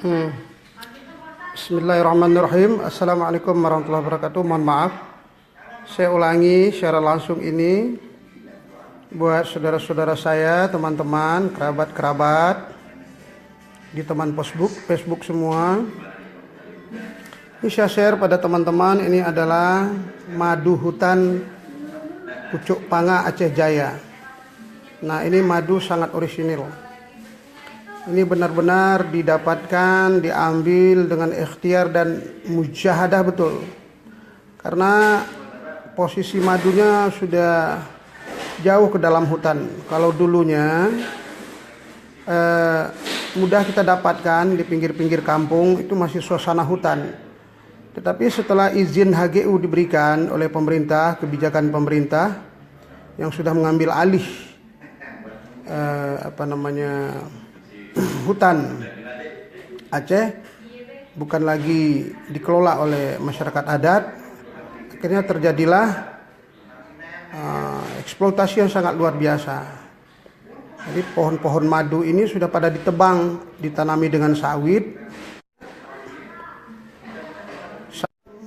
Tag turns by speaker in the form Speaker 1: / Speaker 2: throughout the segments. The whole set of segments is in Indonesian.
Speaker 1: Hmm. Bismillahirrahmanirrahim. Assalamualaikum warahmatullahi wabarakatuh. Mohon maaf, saya ulangi secara langsung ini buat saudara-saudara saya, teman-teman, kerabat-kerabat di teman Facebook semua. Ini saya share pada teman-teman. Ini adalah madu hutan Pucuk Panga Aceh Jaya. Nah, ini madu sangat orisinil. Ini benar-benar didapatkan, diambil dengan ikhtiar dan mujahadah betul. Karena posisi madunya sudah jauh ke dalam hutan. Kalau dulunya mudah kita dapatkan di pinggir-pinggir kampung, itu masih suasana hutan. Tetapi setelah izin HGU diberikan oleh pemerintah, kebijakan pemerintah yang sudah mengambil alih hutan Aceh, bukan lagi dikelola oleh masyarakat adat, akhirnya terjadilah eksploitasi yang sangat luar biasa. Jadi pohon-pohon madu ini sudah pada ditebang, ditanami dengan sawit.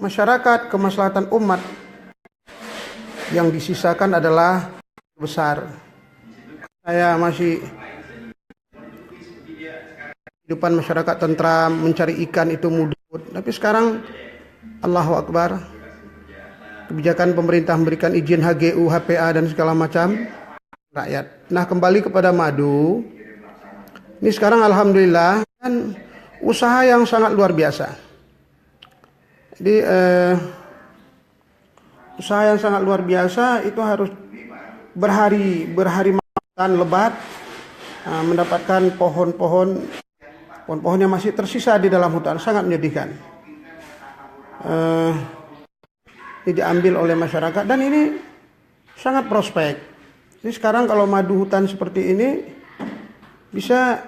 Speaker 1: Masyarakat, kemaslahatan umat, yang disisakan adalah besar. Saya masih kehidupan masyarakat tentram, mencari ikan itu mudah. Tapi sekarang Allahu Akbar, kebijakan pemerintah memberikan izin HGU, HPA dan segala macam rakyat. Nah, kembali kepada madu. Ini sekarang alhamdulillah kan usaha yang sangat luar biasa. Jadi usaha yang sangat luar biasa itu harus berhari lebat mendapatkan pohon-pohon yang masih tersisa di dalam hutan, sangat menyedihkan. Ini diambil oleh masyarakat dan ini sangat prospek. Jadi sekarang kalau madu hutan seperti ini bisa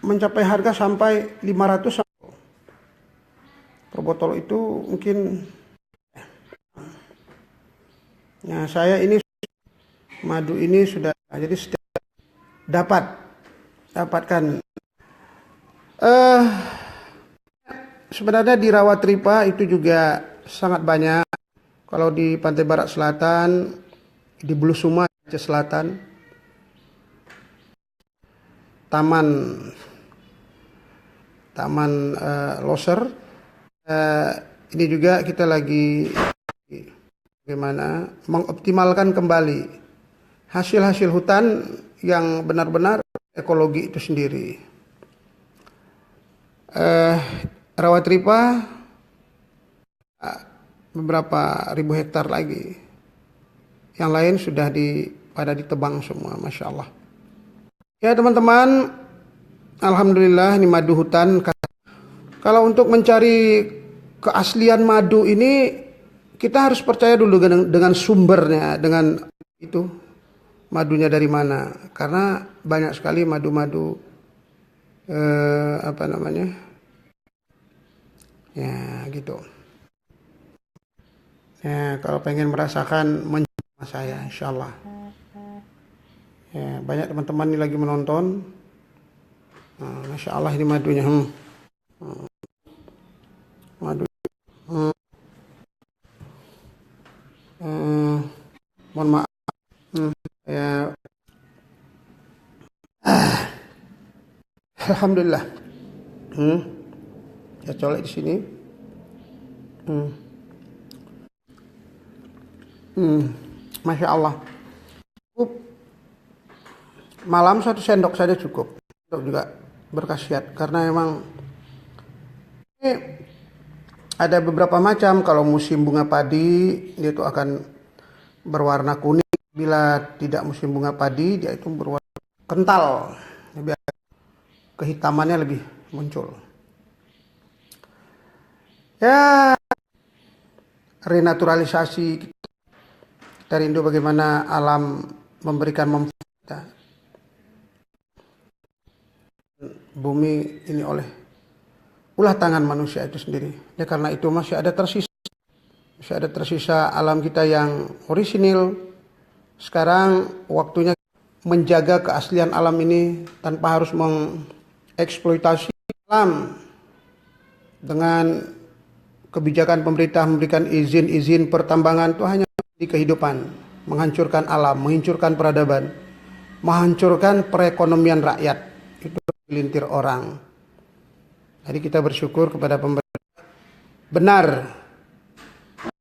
Speaker 1: mencapai harga sampai 500 per botol itu mungkin. Nah, saya ini madu ini sudah, jadi setiap dapatkan. Sebenarnya di Rawatripa itu juga sangat banyak. Kalau di Pantai Barat Selatan, di Blusuma Aceh Selatan, Taman Loser, ini juga kita lagi bagaimana mengoptimalkan kembali hasil-hasil hutan yang benar-benar ekologi itu sendiri. Rawatripa beberapa ribu hektar lagi, yang lain sudah pada ditebang semua, masya Allah. Ya teman-teman, alhamdulillah ini madu hutan. Kalau untuk mencari keaslian madu ini, kita harus percaya dulu dengan sumbernya, dengan itu madunya dari mana. Karena banyak sekali madu-madu ya gitu. Ya, kalau pengen merasakan mencoba saya, insyaallah. Ya, banyak teman-teman ini lagi menonton. Masya Allah ini madunya. Madu. Mohon maaf. Ya. Alhamdulillah. Ya colek di sini. Masya Allah. Cukup. Malam 1 sendok saja cukup. Untuk juga berkhasiat karena memang ini ada beberapa macam. Kalau musim bunga padi dia itu akan berwarna kuning. Bila tidak musim bunga padi dia itu berwarna kental. Kehitamannya lebih muncul. Ya, renaturalisasi kita rindu bagaimana alam memberikan manfaat. Bumi ini oleh ulah tangan manusia itu sendiri. Ya, karena itu masih ada tersisa alam kita yang orisinil. Sekarang waktunya menjaga keaslian alam ini tanpa harus mengeksploitasi alam dengan kebijakan pemerintah memberikan izin-izin pertambangan itu hanya di kehidupan, menghancurkan alam, menghancurkan peradaban, menghancurkan perekonomian rakyat. Itu segelintir orang. Jadi kita bersyukur kepada pemerintah benar